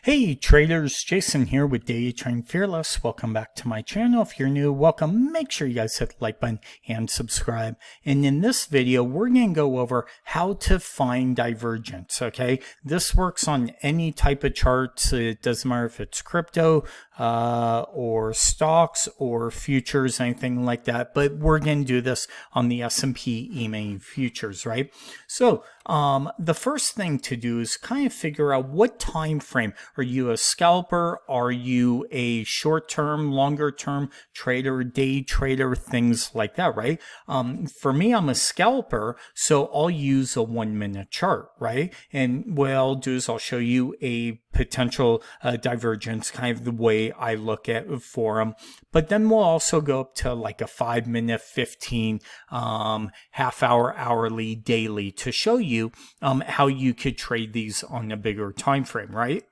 Hey traders, Jason here with Day Trading Fearless. Welcome back to my channel. If you're new, welcome. Make sure you guys hit the like button and subscribe. And in this video, we're going to go over how to find divergence, okay? This works on any type of charts. It doesn't matter if it's crypto or stocks or futures, anything like that. But we're going to do this on the S&P Emini futures, right? So the first thing to do is kind of figure out what time frame. Are you a scalper? Are you a short-term, longer-term trader, day trader, things like that, right? For me, I'm a scalper, so I'll use a 1-minute chart, right? And what I'll do is I'll show you a potential divergence, kind of the way I look at for them. But then we'll also go up to like a 5-minute, 15, half hour, hourly, daily to show you how you could trade these on a bigger time frame, right?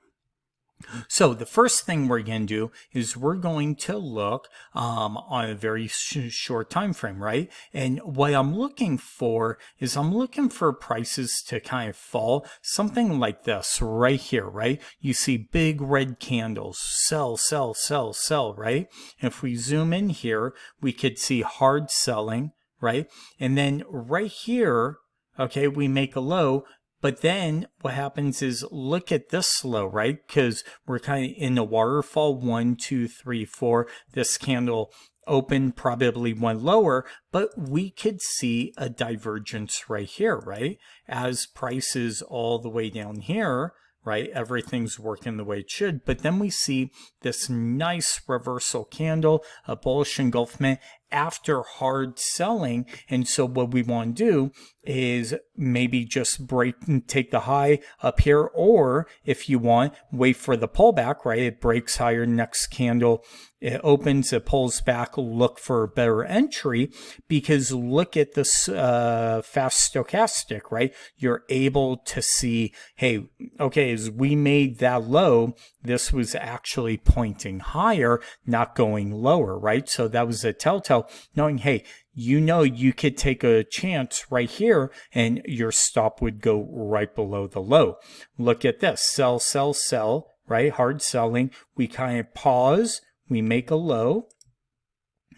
So the first thing we're going to do is we're going to look on a very short time frame, right? And what I'm looking for is I'm looking for prices to kind of fall, something like this right here, right? You see big red candles, sell, sell, sell, sell, right? And if we zoom in here, we could see hard selling, right? And then right here, okay, we make a low. But then what happens is look at this low, right? Because we're kind of in the waterfall, 1, 2, 3, 4. This candle opened, probably went lower, but we could see a divergence right here, right? As prices all the way down here, right? Everything's working the way it should. But then we see this nice reversal candle, a bullish engulfment after hard selling. And so what we want to do is maybe just break and take the high up here, or if you want, wait for the pullback, right? It breaks higher, next candle, it opens, it pulls back, look for a better entry, because look at this fast stochastic, right? You're able to see, hey, okay, as we made that low, this was actually pointing higher, not going lower, right? So that was a telltale, knowing, hey, you know you could take a chance right here and your stop would go right below the low. Look at this, sell, sell, sell, right? Hard selling. We kind of pause, we make a low.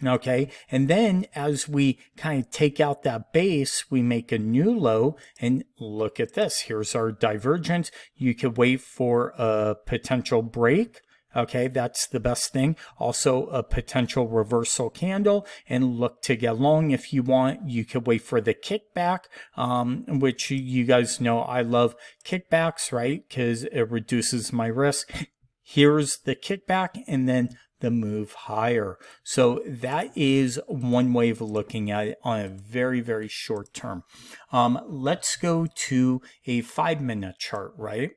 Okay, and then as we kind of take out that base, we make a new low, and look at this. Here's our divergence. You could wait for a potential break. Okay, that's the best thing. Also, a potential reversal candle, and look to get long if you want. You could wait for the kickback, which you guys know I love kickbacks, right? Because it reduces my risk. Here's the kickback, and then the move higher. So that is one way of looking at it on a very, very short term. Let's go to a 5-minute chart, right?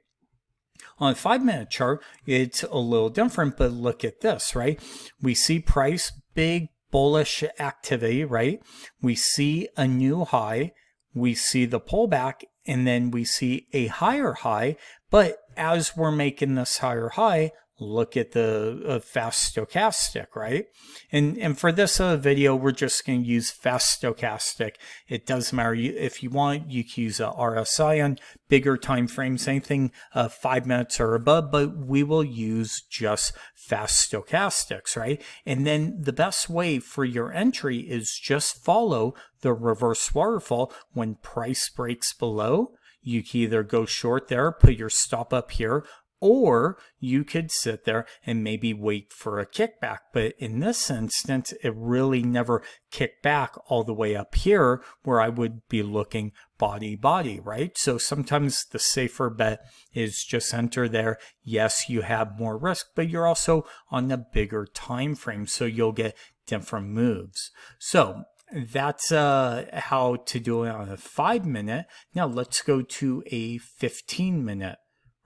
On a 5-minute chart, it's a little different, but look at this, right? We see price, big bullish activity, right? We see a new high, we see the pullback, and then we see a higher high. But as we're making this higher high, look at the fast stochastic, right? And for this video, we're just going to use fast stochastic. It doesn't matter. If you want, you can use a RSI on bigger time frames, anything 5 minutes or above, but we will use just fast stochastics, right? And then the best way for your entry is just follow the reverse waterfall. When price breaks below, you can either go short there, put your stop up here, or you could sit there and maybe wait for a kickback. But in this instance, it really never kicked back all the way up here where I would be looking body, right? So sometimes the safer bet is just enter there. Yes, you have more risk, but you're also on a bigger time frame, so you'll get different moves. So that's how to do it on a 5-minute. Now let's go to a 15-minute,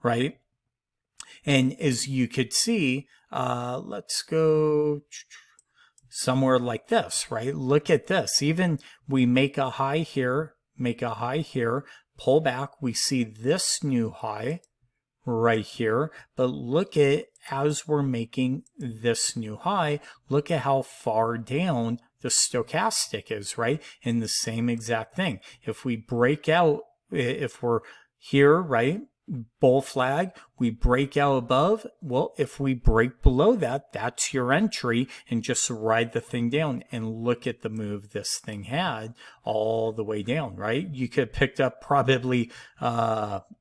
right? And as you could see, let's go somewhere like this, right? Look at this. Even we make a high here, pull back. We see this new high right here. But look at, as we're making this new high, look at how far down the stochastic is, right? And the same exact thing. If we break out, if we're here, right? bull flag, we break out above. Well, if we break below that, that's your entry, and just ride the thing down and look at the move this thing had all the way down, right? You could have picked up probably,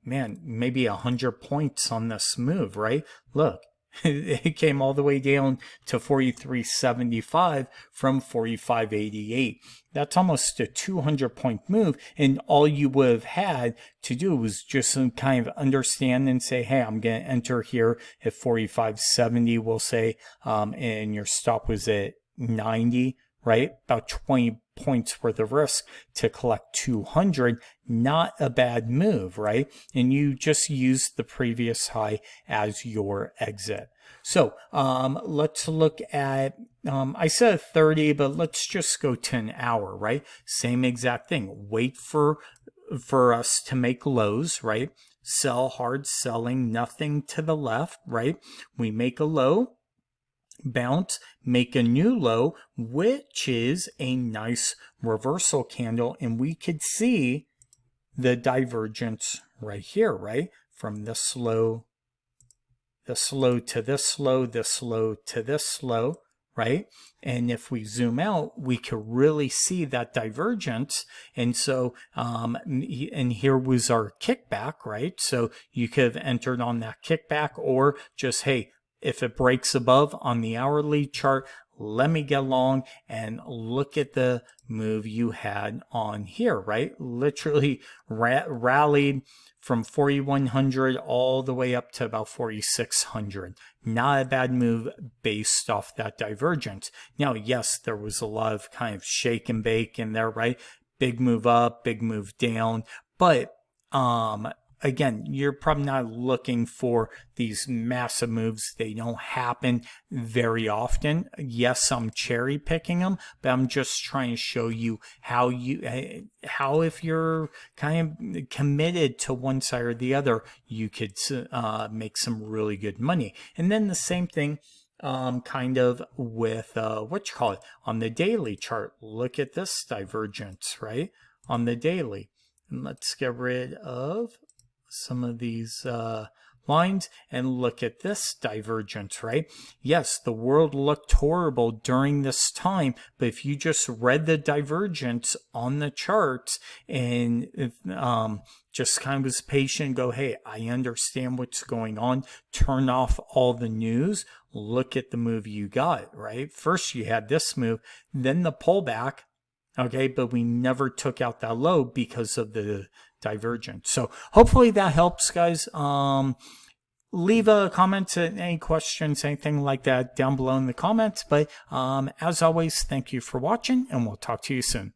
maybe 100 points on this move, right? Look. It came all the way down to 43.75 from 45.88. That's almost a 200-point move, and all you would have had to do was just kind of understand and say, hey, I'm going to enter here at 45.70, we'll say, and your stop was at 90, right? About 20 points worth of risk to collect 200. Not a bad move, right? And you just used the previous high as your exit. So let's look at, I said 30, but let's just go to an hour, right? Same exact thing. Wait for us to make lows, right? Sell hard selling, nothing to the left, right? We make a low, bounce, make a new low, which is a nice reversal candle, and we could see the divergence right here, right? From this low, this low to this low, this low to this low, right? And if we zoom out, we could really see that divergence. And so, and here was our kickback, right? So you could have entered on that kickback, or just, hey, if it breaks above on the hourly chart, let me get long and look at the move you had on here, right? Literally rallied from 4,100 all the way up to about 4,600. Not a bad move based off that divergence. Now, yes, there was a lot of kind of shake and bake in there, right? Big move up, big move down, but again, you're probably not looking for these massive moves. They don't happen very often. Yes, I'm cherry picking them, but I'm just trying to show you how if you're kind of committed to one side or the other, you could make some really good money. And then the same thing kind of with on the daily chart. Look at this divergence, right? On the daily. And let's get rid of some of these lines and look at this divergence, right? Yes, the world looked horrible during this time, but if you just read the divergence on the charts and just kind of was patient, go, hey, I understand what's going on, turn off all the news, look at the move you got, right? First you had this move, then the pullback, okay, but we never took out that low because of the divergence. So hopefully that helps, guys. Leave a comment, any questions, anything like that down below in the comments. But as always, thank you for watching, and we'll talk to you soon.